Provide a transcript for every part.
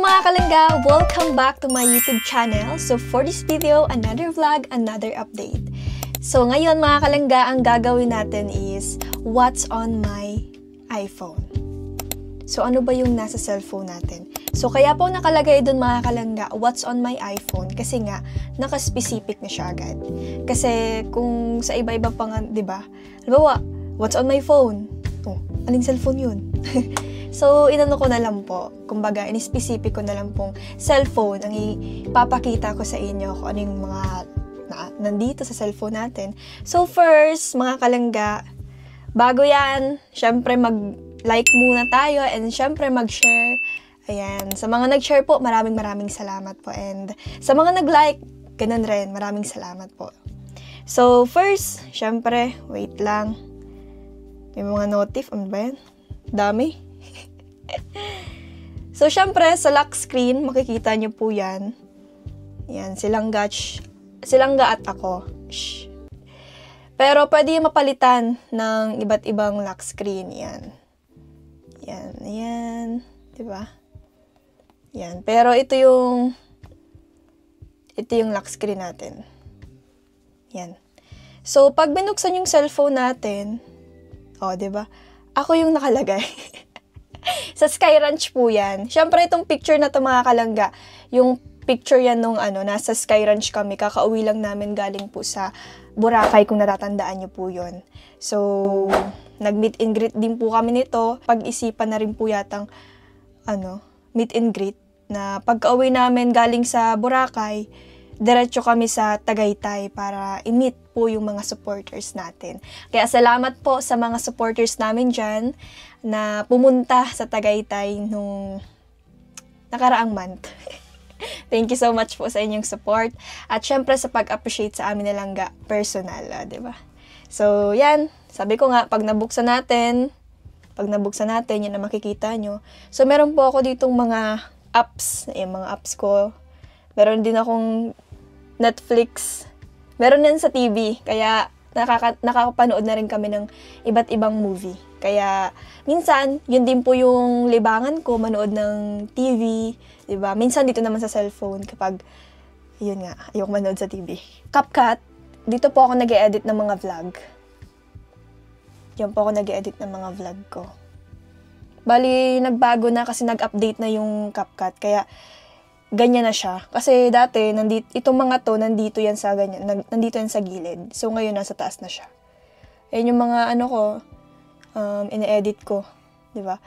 mga kalangga! Welcome back to my YouTube channel. So for this video, another vlog, another update. So ngayon mga kalangga, ang gagawin natin is what's on my iPhone. So ano ba yung nasa cellphone natin? So kaya po nakalagay dun mga kalangga, what's on my iPhone? Kasi nga, naka-specific na siya agad. Kasi kung sa iba-iba pang, di ba? Halimbawa, what's on my phone? Oh, aling cellphone yun? So, inano ko na lang po. Kumbaga, in-specific ko na lang pong cellphone ang ipapakita ko sa inyo kung ano yung mga nandito sa cellphone natin. So, first, mga kalangga, bago yan, syempre mag-like muna tayo and syempre mag-share. Ayan. Sa mga nag-share po, maraming salamat po. And sa mga nag-like, ganun rin, maraming salamat po. So, first, syempre, wait lang. May mga notif, ano ba yan? Dami. So, syempre, sa lock screen, makikita nyo po yan. Yan, silangga at ako. Shh. Pero, pwede mapalitan ng iba't ibang lock screen. Yan. Yan. Diba? Yan. Pero, ito yung lock screen natin. Yan. So, pag binuksan yung cellphone natin, diba? Ako yung nakalagay. Sa Sky Ranch po yan. Siyempre, itong picture na to mga kalangga, yung picture yan nung nasa Sky Ranch kami. Kakauwi lang namin galing po sa Boracay, kung natatandaan nyo po yun. So, nag-meet and greet din po kami nito. Pag-isipan na rin po yatang, meet and greet, na pagka-uwi namin galing sa Boracay, diretso kami sa Tagaytay para i-meet po yung mga supporters natin. Kaya salamat po sa mga supporters namin dyan na pumunta sa Tagaytay nung nakaraang month. Thank you so much po sa inyong support. At syempre sa pag-appreciate sa amin na langga personal, diba? So, yan. Sabi ko nga, pag nabuksan natin, yan na makikita nyo. So, meron po ako ditong mga apps. Mga apps ko. Meron din akong Netflix. Meron din sa TV. Kaya, nakakapanood na rin kami ng iba't ibang movie. Kaya, minsan, yun din po yung libangan ko, manood ng TV, diba? Minsan, dito naman sa cellphone, kapag, yun nga, ayoko manood sa TV. CapCut, dito po ako nag-e-edit ng mga vlog. Yan po ako nag-e-edit ng mga vlog ko. Bali, nagbago na kasi nag-update na yung CapCut, kaya, ganyan na siya. Kasi dati, itong mga to, nandito yan sa ganyan, nandito yan sa gilid. So, ngayon, nasa taas na siya. Ayan yung mga, ine-edit ko. Diba?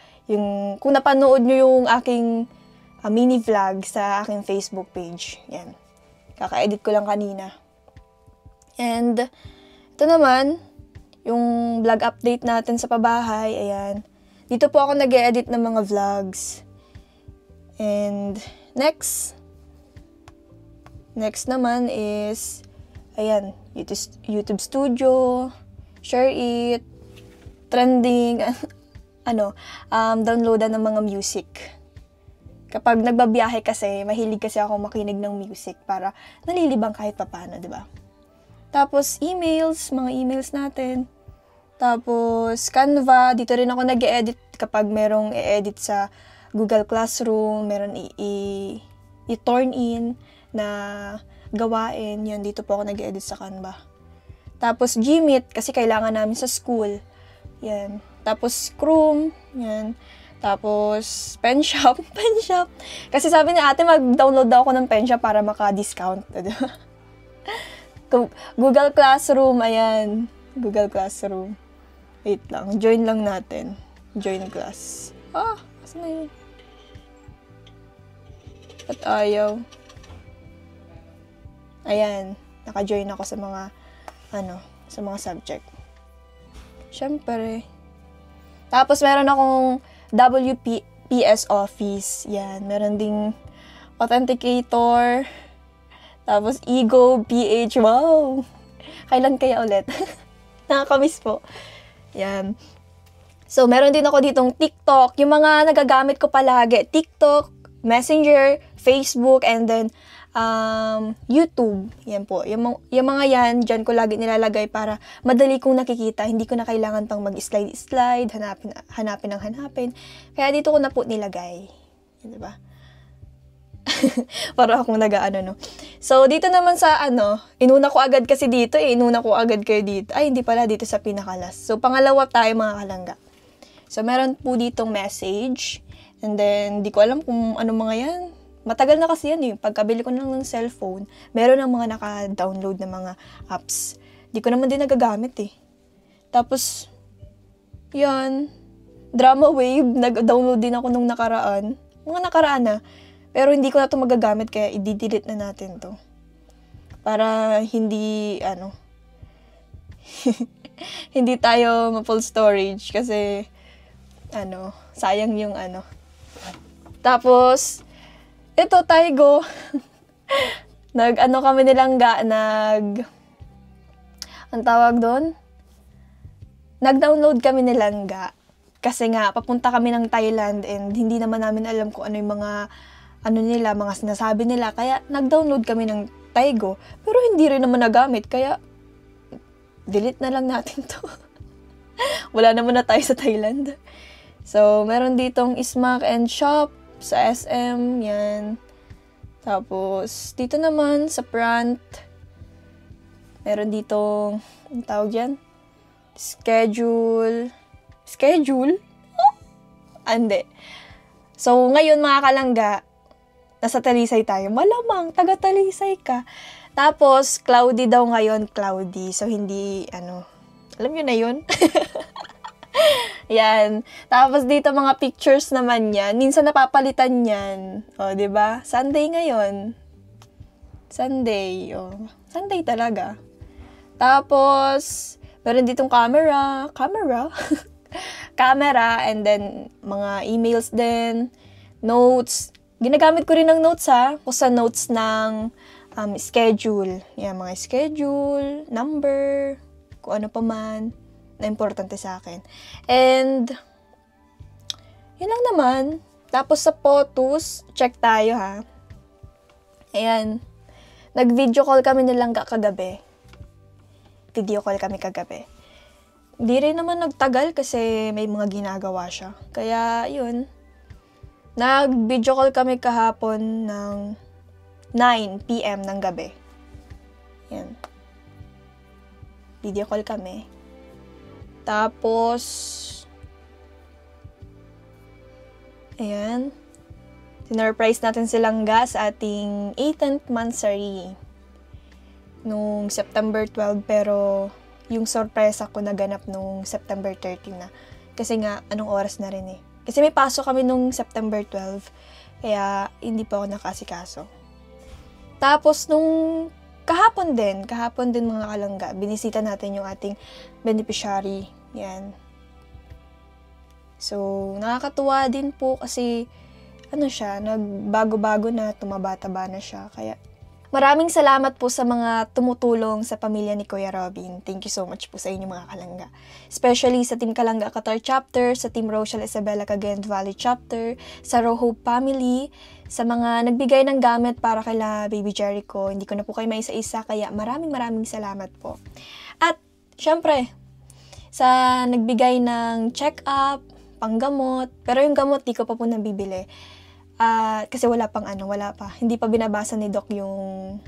Kung napanood nyo yung aking mini vlog sa aking Facebook page. Yan. Kaka-edit ko lang kanina. And, ito naman, yung vlog update natin sa pabahay. Ayan. Dito po ako nag-e-edit ng mga vlogs. And, next naman is, ayan, YouTube Studio, Share It, Trending, downloadan ng mga music. Kapag nagbabiyahe kasi, mahilig kasi ako makinig ng music para nalilibang kahit papano, diba? Tapos, mga emails natin. Tapos, Canva, dito rin ako nag-e-edit kapag merong e-edit sa Google Classroom, meron i-turn in na gawain. Yan, dito po ako nag-edit sa Canva. Tapos, Gmeet, kasi kailangan namin sa school. Yan. Tapos, Chrome. Yan. Tapos, Penshop. Kasi sabi ni ate, mag-download daw ako ng Penshop para maka-discount. Google Classroom, ayan. Google Classroom. Wait lang, join lang natin. Join class. Saan na yun? At ayaw. Ayan. Naka-join ako sa mga, sa mga subject. Siyempre. Tapos, meron akong WPS Office. Yan. Meron ding Authenticator. Tapos, Ego, PH. Wow! Kailan kaya ulit? Nakakamiss po. Yan. So, meron din ako ditong TikTok. Yung mga nagagamit ko palagi. TikTok, Messenger, Facebook, and then YouTube. Yan po. Yung mga yan, dyan ko lagi nilalagay para madali kong nakikita. Hindi ko na kailangan pang mag-slide, hanapin. Kaya dito ko na po nilagay. Yan, diba? Para akong nag-ano, no. So, dito naman sa inuna ko agad kasi dito inuna ko agad kayo dito. Ay, hindi pala, dito sa pinakalas. So, pangalawa tayo mga kalangga. So, meron po ditong message. And then, di ko alam kung ano mga yan. Matagal na kasi yan Pagkabili ko lang ng cellphone, meron ng mga naka-download na mga apps. Di ko naman din nagagamit Tapos, yan, Drama Wave, nag-download din ako nung nakaraan. Mga nakaraan na. Pero hindi ko na ito magagamit kaya i-delete na natin to. Para hindi, hindi tayo ma-full storage kasi, sayang yung Tapos, ito, Taigo. Kami nilangga, ang tawag doon? Nag-download kami nilangga. Kasi nga, papunta kami ng Thailand and hindi naman namin alam kung ano yung mga sinasabi nila. Kaya, nag-download kami ng Taigo. Pero hindi rin naman nagamit. Kaya, delete na lang natin to. Wala naman na tayo sa Thailand. So, meron ditong Ismac and Shop sa SM. Yan. Tapos, dito naman sa front, meron ditong, ang tawag dyan? Schedule? Ande. So, ngayon mga kalangga, nasa Talisay tayo. Malamang, taga-Talisay ka. Tapos, cloudy daw ngayon, cloudy. So, hindi, alam nyo na yun? Yan. Tapos, dito mga pictures naman yan. Minsan napapalitan yan. O, diba? Sunday ngayon. Sunday. O, Sunday talaga. Tapos, meron ditong camera. Camera, and then, mga emails din. Notes. Ginagamit ko rin ng notes kung sa notes ng schedule. Yan, mga schedule, number, kung ano pa man na importante sa akin. And, yun lang naman. Tapos sa photos, check tayo Ayan. Nag-video call kami nilang kagabi. Video call kami kagabi. Hindi rin naman nagtagal kasi may mga ginagawa siya. Kaya, yun. Nag-video call kami kahapon ng 9 p.m. ng gabi. Yan. Video call kami. Tapos, ayan. Sinurprise natin silang sa ating 18th monthsary nung September 12, pero yung sorpresa ko naganap nung September 13 na. Kasi nga, anong oras na rin Kasi may pasok kami nung September 12, kaya hindi pa ako nakasikaso. Tapos nung kahapon din mga kalangga, binisita natin yung ating beneficiary. Yan. So, nakakatuwa din po kasi, nagbago-bago na, tumaba-taba na siya. Kaya, maraming salamat po sa mga tumutulong sa pamilya ni Kuya Robin. Thank you so much po sa inyo mga kalangga. Especially sa Team Kalangga Qatar Chapter, sa Team Rochelle Isabela Cagayan Valley Chapter, sa Rohope Family, sa mga nagbigay ng gamit para kila Baby Jericho. Hindi ko na po kayo maisa-isa, kaya maraming salamat po. At, syempre, sa nagbigay ng check-up, panggamot, pero yung gamot di ko pa po nabibili. Kasi wala pa. Hindi pa binabasa ni Doc yung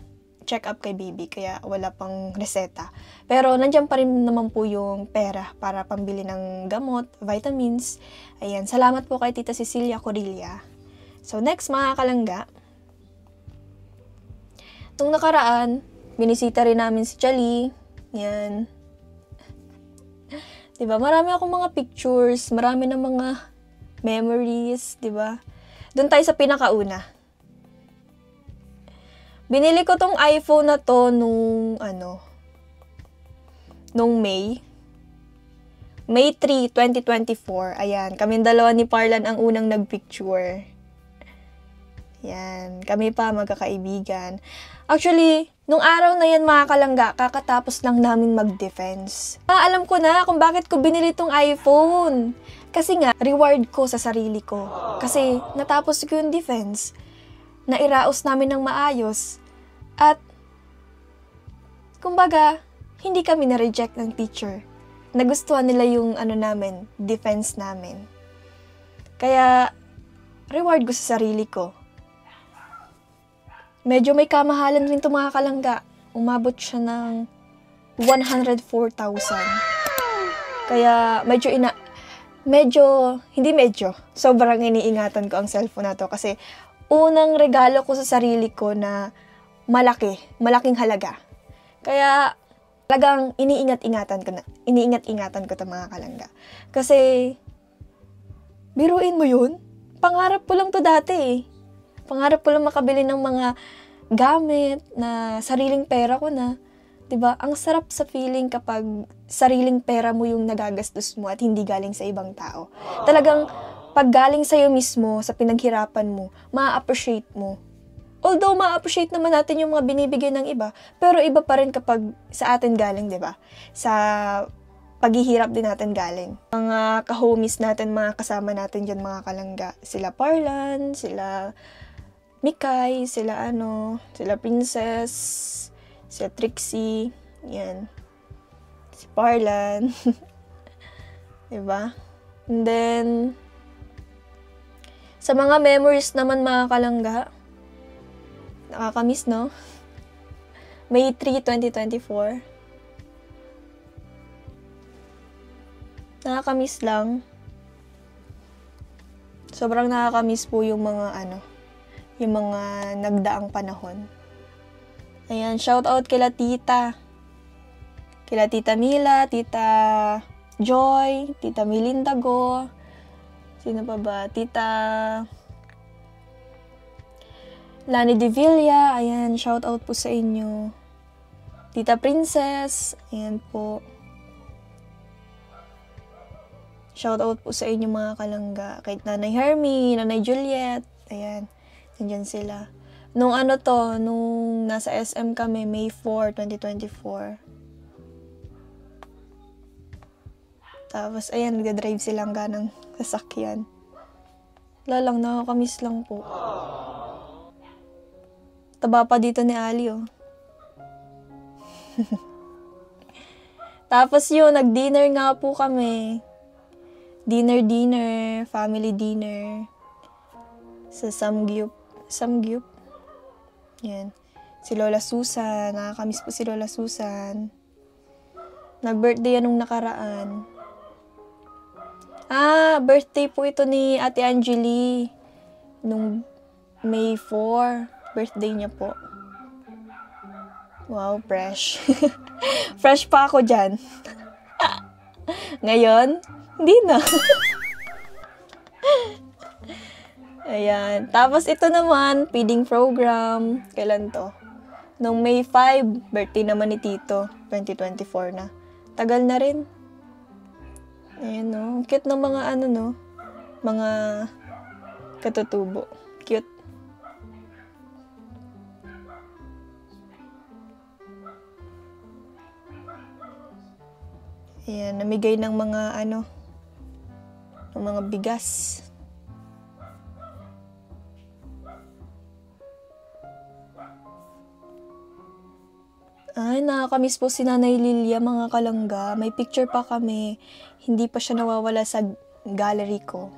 check-up kay baby, kaya wala pang reseta. Pero nandiyan pa rin naman po yung pera para pambili ng gamot, vitamins. Ayan, salamat po kay Tita Cecilia Corilla. So next mga kalangga, nung nakaraan, binisita rin namin si Chali. Yan. Diba? Marami akong mga pictures, marami na mga memories, diba? Doon tayo sa pinakauna. Binili ko tong iPhone na to nung May 3, 2024. Ayan, kaming dalawa ni Parlan ang unang nagpicture. Yan, kami pa magkakaibigan. Actually, nung araw na yan mga kalangga, kakatapos lang namin mag-defense. Alam ko na kung bakit ko binili tong iPhone. Kasi nga, reward ko sa sarili ko. Kasi natapos ko yung defense. Nairaos namin ng maayos. At, kumbaga, hindi kami na-reject ng teacher. Nagustuhan nila yung defense namin. Kaya, reward ko sa sarili ko. Medyo may kamahalan rin 'to mga kalangga. Umabot siya ng 104,000. Kaya sobrang iniingatan ko ang cellphone na to kasi unang regalo ko sa sarili ko na malaking halaga. Kaya talagang iniingat-ingatan ko 'to mga kalangga. Kasi biruin mo 'yun, pangarap ko lang 'to dati eh. Pangarap ko lang makabili ng mga gamit na sariling pera ko na. 'Di ba? Ang sarap sa feeling kapag sariling pera mo yung nagagastos mo at hindi galing sa ibang tao. Talagang pag galing sa'yo mismo, sa pinaghirapan mo, ma-appreciate mo. Although ma-appreciate naman natin yung mga binibigay ng iba, pero iba pa rin kapag sa atin galing, 'di ba? Sa paghihirap din natin galing. Mga ka-homies natin, mga kasama natin diyan mga kalangga, sila Parlan, sila Mikay, sila Princess, sila Trixie, yan. Si Parlan. 'Di ba? And then sa mga memories naman mga kalangga, nakakamiss, no? May 3, 2024. Nakakamiss lang. Sobrang nakakamiss po yung mga yung mga nagdaang panahon. Ayan, shout out kila tita. Kila Tita Mila, Tita Joy, Tita Melinda Go. Sino pa ba? Tita Lani De Villa, ayan, shout out po sa inyo. Tita Princess, ayan po. Shout out po sa inyo mga kalangga. Kahit Nanay Hermie, Nanay Juliet, ayan, nandyan sila. Nung nasa SM kami, May 4, 2024. Tapos, ayan, nagdadrive silang ganang sasakyan. Wala lang, nakakamiss lang po. Taba pa dito ni Ali, oh. Tapos yun, nag-dinner nga po kami. Dinner, family dinner. Sa Samgyup. Yan. Si Lola Susan, nakakamiss po si Lola Susan. Nag-birthday yan nung nakaraan. Birthday po ito ni Ate Angeli. Nung May 4. Birthday niya po. Wow, fresh. Fresh pa ako dyan. Ngayon, hindi na. Ayan. Tapos ito naman, feeding program. Kailan to? Nung May 5, birthday naman ni Tito. 2024 na. Tagal na rin. Ayan, no? Cute ng mga mga katutubo. Cute. Ayan, namigay ng mga ng mga bigas. Ay, nakakamiss po si Nanay Lilia, mga kalangga. May picture pa kami. Hindi pa siya nawawala sa gallery ko.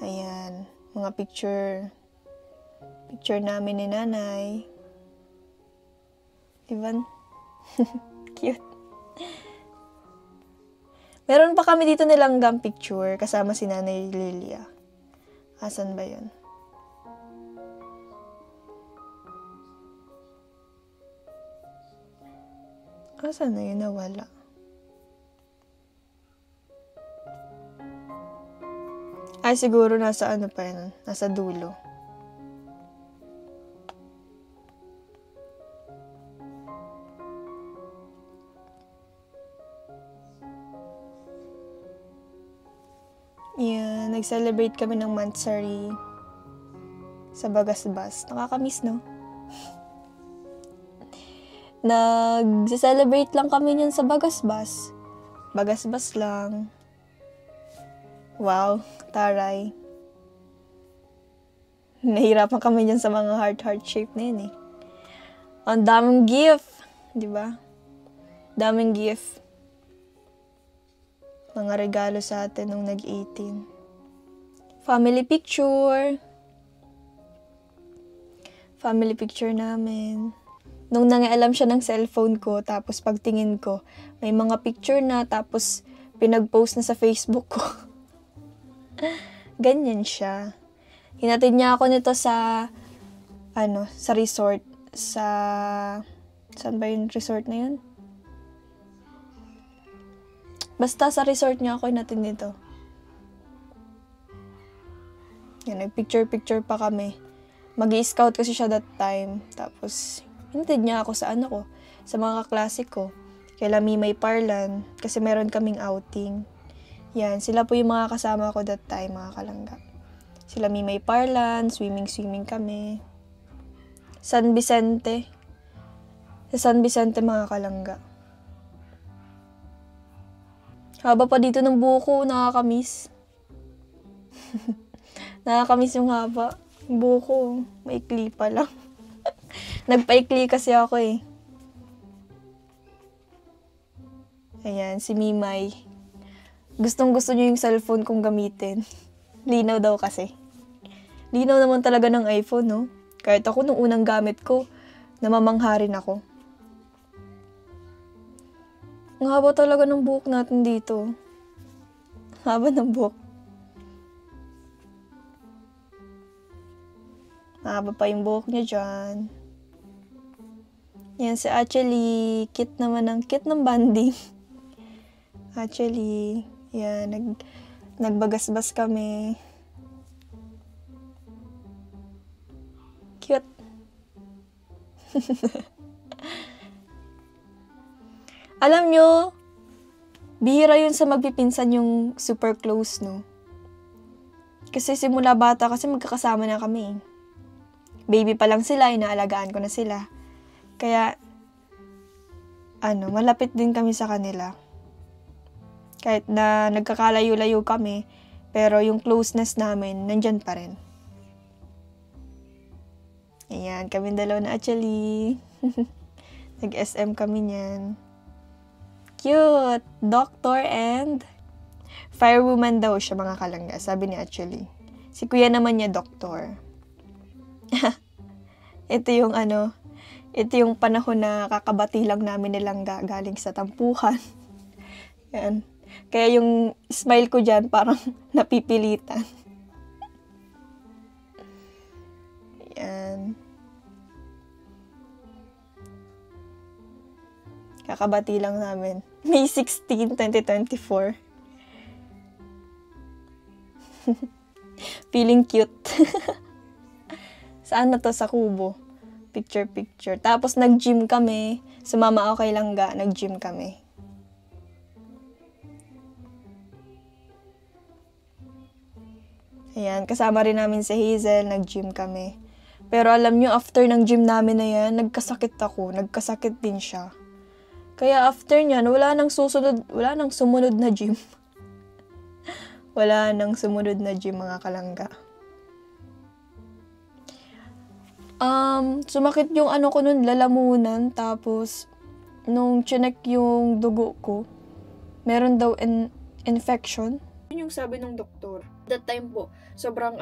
Ayan, mga picture namin ni Nanay. Diba? Cute. Meron pa kami dito nilanggang picture kasama si Nanay Lilia. Asan ba yun? Asan na yun? Nawala. Ay, siguro nasa pa yun? Nasa dulo. Yeah, nag-celebrate kami ng Mansari sa Bagasbas. Nakakamiss, no? Nag-celebrate lang kami niyan sa Bagasbas. Bagasbas lang. Wow, taray. Nahirapan kami niyan sa mga heart shape na yun eh. Ang daming gift, di ba? Daming gift. Mga regalo sa atin nung nag-18. Family picture. Family picture namin. Nung nangialam siya ng cellphone ko, tapos pagtingin ko, may mga picture na, tapos pinag-post na sa Facebook ko. Ganyan siya. Hinatid niya ako nito sa, sa resort. Saan ba yung resort na yun? Basta sa resort niya ako hinatid nito. Yan, nag-picture-picture pa kami. Mag-i-scout kasi siya that time. Tapos, hinatid niya ako sa sa mga kaklase ko. Kaila Mimay Parlan, kasi meron kaming outing. Yan, sila po yung mga kasama ko that time, mga kalangga. Sila Mimay Parlan, swimming kami. San Vicente. Sa San Vicente, mga kalangga. Haba pa dito ng buko, nakakamiss. Nakakamiss yung haba. Yung buko, maikli pa lang. Nagpaikli kasi ako eh. Ayan, si Mimay. Gustong-gusto niyo yung cellphone kong gamitin. Linaw daw kasi. Linaw naman talaga ng iPhone, no? Kahit ako, nung unang gamit ko, namamangha rin ako. Ang haba talaga ng buhok natin dito. Haba ng buhok. Haba pa yung buhok niya dyan. Yan, si Actually, cute ng banding. Actually, yan, nagbagasbas kami. Cute. Alam nyo, bihira yun sa magpipinsan yung super close, no? Kasi simula bata, kasi magkakasama na kami. Baby pa lang sila, inaalagaan ko na sila. Kaya, malapit din kami sa kanila. Kahit na nagkakalayo-layo kami, pero yung closeness namin, nandyan pa rin. Ayan, kami dalawa na actually. Nag-SM kami niyan. Cute! Doctor and firewoman daw siya, mga kalangga. Sabi niya actually. Si kuya naman niya, doktor. Ito yung panahon na kakabati lang namin nilang galing sa tampuhan. Yan. Kaya yung smile ko dyan parang napipilitan. Yan. Kakabati lang namin. May 16, 2024. Feeling cute. Saan na to? Sa Kubo. Picture. Tapos nag-gym kami. Sumama ako kay Langga. Nag-gym kami. Ayan. Kasama rin namin si Hazel. Nag-gym kami. Pero alam nyo, after ng gym namin na yan, nagkasakit ako. Nagkasakit din siya. Kaya after nyan, wala nang sumunod na gym. Wala nang sumunod na gym, mga kalangga. Sumakit yung ko nun, lalamunan. Tapos, nung chinek yung dugo ko, meron daw infection. Yun yung sabi ng doktor. That time po, sobrang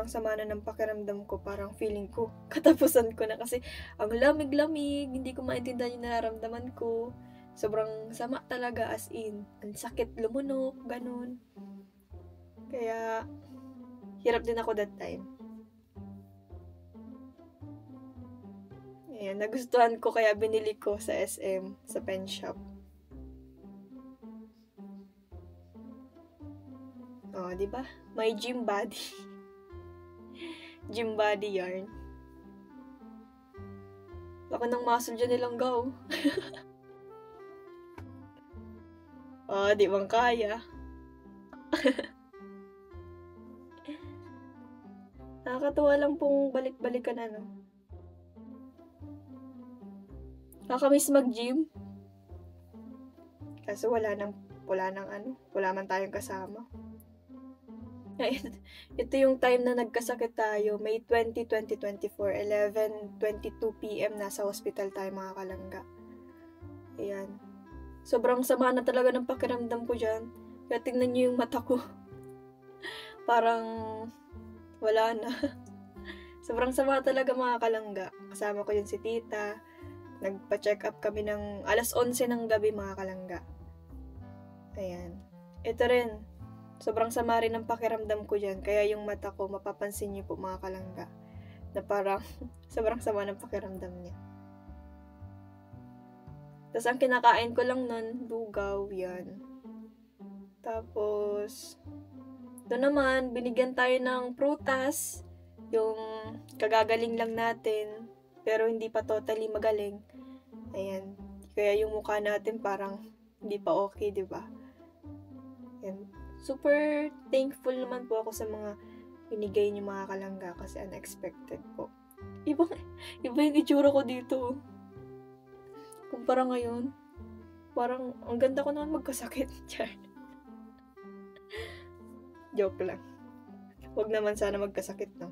sama na ng pakiramdam ko. Parang feeling ko, katapusan ko na kasi ang lamig-lamig, hindi ko maintindihan yung nararamdaman ko. Sobrang sama talaga, as in. Ang sakit lumunok, ganun. Kaya, hirap din ako that time. Ayan, nagustuhan ko kaya binili ko sa SM, sa pen shop. Oh, di ba? May gym body. Gym body yarn. Baka ng muscle dyan nilang gaw. Oh, di bang kaya? Nakakatuwa lang pong balik-balikan Nakakamiss mag-gym. Kaso wala man tayong kasama. Ito yung time na nagkasakit tayo, May 20, 2024, 11:22 PM, nasa hospital tayo, mga kalangga. Ayan. Sobrang sama na talaga ng pakiramdam ko dyan. Kaya tingnan nyo yung mata ko. Parang wala na. Sobrang sama talaga mga kalangga. Kasama ko yun si tita. Nagpa-check up kami ng alas 11 ng gabi mga kalangga. Ayan. Ito rin. Sobrang sama rin ng pakiramdam ko dyan. Kaya yung mata ko, mapapansin niyo po mga kalangga. Na parang sobrang sama ng pakiramdam niya. Tapos ang kinakain ko lang nun, lugaw, yan. Tapos, doon naman, binigyan tayo ng prutas. Yung kagagaling lang natin. Pero hindi pa totally magaling. Ayan. Kaya yung mukha natin parang hindi pa okay, di ba? Ayan. Super thankful naman po ako sa mga binigay niyo mga kalangga kasi unexpected po. Iba yung itsura ko dito. Kumpara ngayon, parang ang ganda ko naman magkasakit. Joke lang. Huwag naman sana magkasakit, no?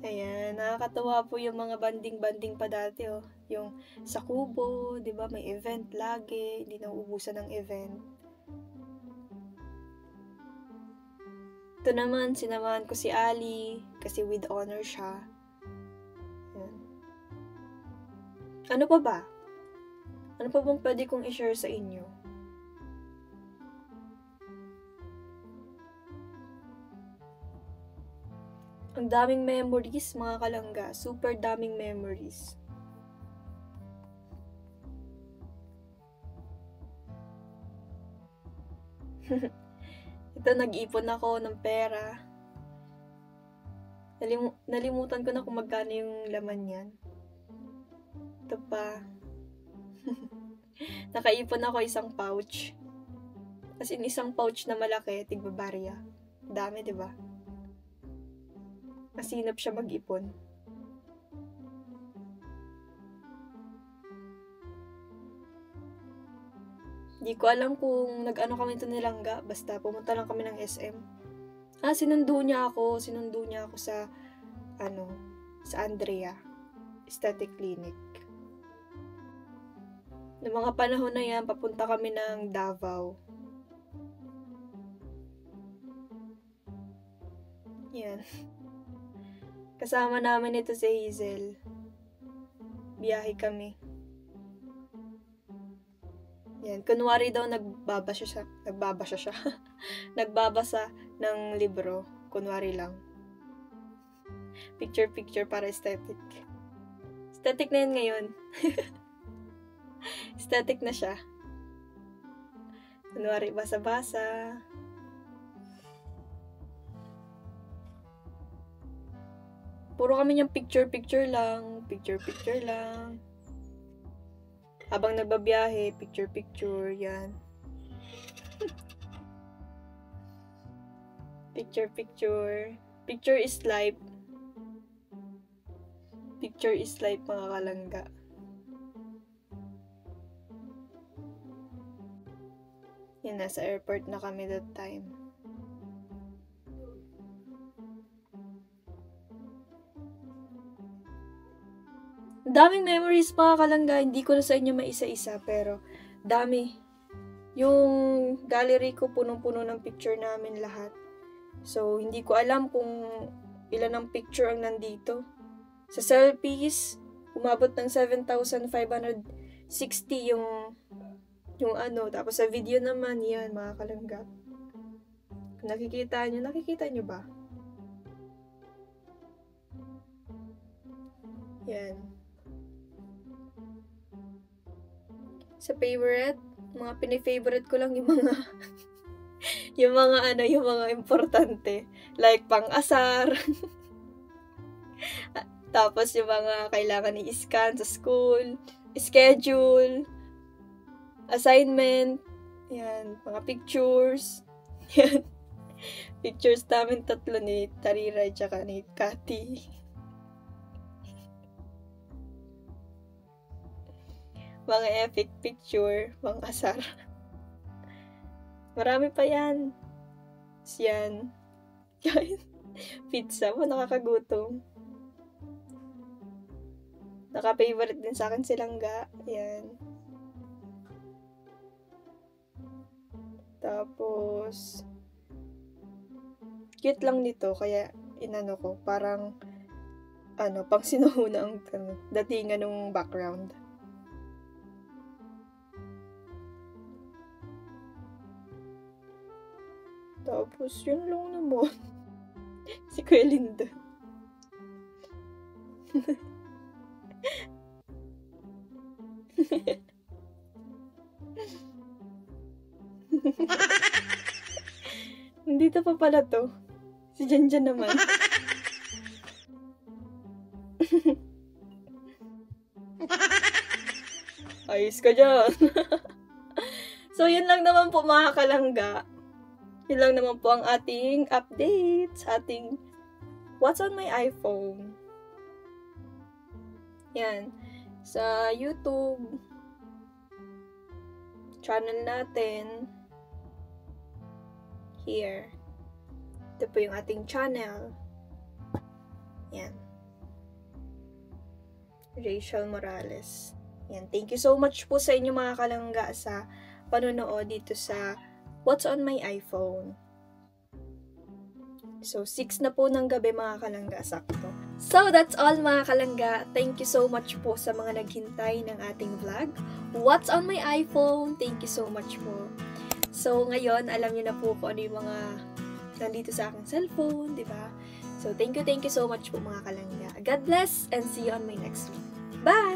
Ayan, nakakatawa po yung mga banding-banding pa dati, oh. Yung sa Kubo, di ba, may event lagi, hindi nauubusan ng event. Ito naman, sinamahan ko si Ali, kasi with honor siya. Ayan. Ano pa ba? Ano pa bang pwede kong i-share sa inyo? Ang daming memories, mga kalangga. Super daming memories. Ito, nag-ipon ako ng pera. Nalimutan ko na kung magkano yung laman yan. Ito pa. Nakaipon ako isang pouch. As in, isang pouch na malaki, tigbabarya. Dami, di ba? Masinap siya mag-ipon. Di ko alam kung nag-ano kami ito nilangga. Basta pumunta lang kami ng SM. Sinundo niya ako sa, sa Andrea. Aesthetic Clinic. Noong mga panahon na yan, papunta kami ng Davao. Yan. Kasama namin ito si Hazel. Biyahe kami. Yan. Kunwari daw nagbabasa siya. Nagbabasa ng libro. Kunwari lang. Picture para aesthetic. Aesthetic na yan ngayon. Aesthetic na siya. Kunwari basa-basa. Puro kami niyang picture lang. Habang nagbabiyahe, picture, yan. Picture. Picture is life. Picture is life, mga kalangga. Yan, nasa airport na kami that time. Daming memories, mga kalangga. Hindi ko na sa inyo maisa-isa, pero dami. Yung gallery ko, punong-puno ng picture namin lahat. So, hindi ko alam kung ilan ang picture ang nandito. Sa selfies, umabot ng 7,560 yung tapos sa video naman, yan, mga kalangga. Kung nakikita nyo ba? Yan. Sa favorite, mga pini-favorite ko lang yung mga yung mga importante. Like, pang-asar. Tapos, yung mga kailangan i-scan sa school, schedule, assignment, yan, mga pictures. Yan. Pictures namin tatlo ni Tariray tsaka ni Cathy. Mga epic picture, mga asar. Marami pa yan. Yan. Pizza mo, nakakagutom. Naka-favorite din sa akin silang ga. Yan. Tapos, cute lang nito, kaya inano ko, parang, pang sinuhuna ang datingan ng background. Tapos, yun lang naman. Si Kuya Lindo. Dito pa pala to. Si Janjan naman. Ayos ka dyan. So, yun lang naman po mga kalangga. Yun lang naman po ang ating update sa ating What's on my iPhone. Yan. Sa YouTube channel natin. Here. Ito po yung ating channel. Yan. Rachel Morales. Yan. Thank you so much po sa inyo mga kalangga sa panonood dito sa What's on my iPhone. So, 6 na po ng gabi mga kalangga, sakto. So, that's all mga kalangga. Thank you so much po sa mga naghintay ng ating vlog. What's on my iPhone? Thank you so much po. So, ngayon, alam niyo na po kung ano yung mga nandito sa aking cellphone, di ba? So, thank you so much po mga kalangga. God bless and see you on my next one. Bye!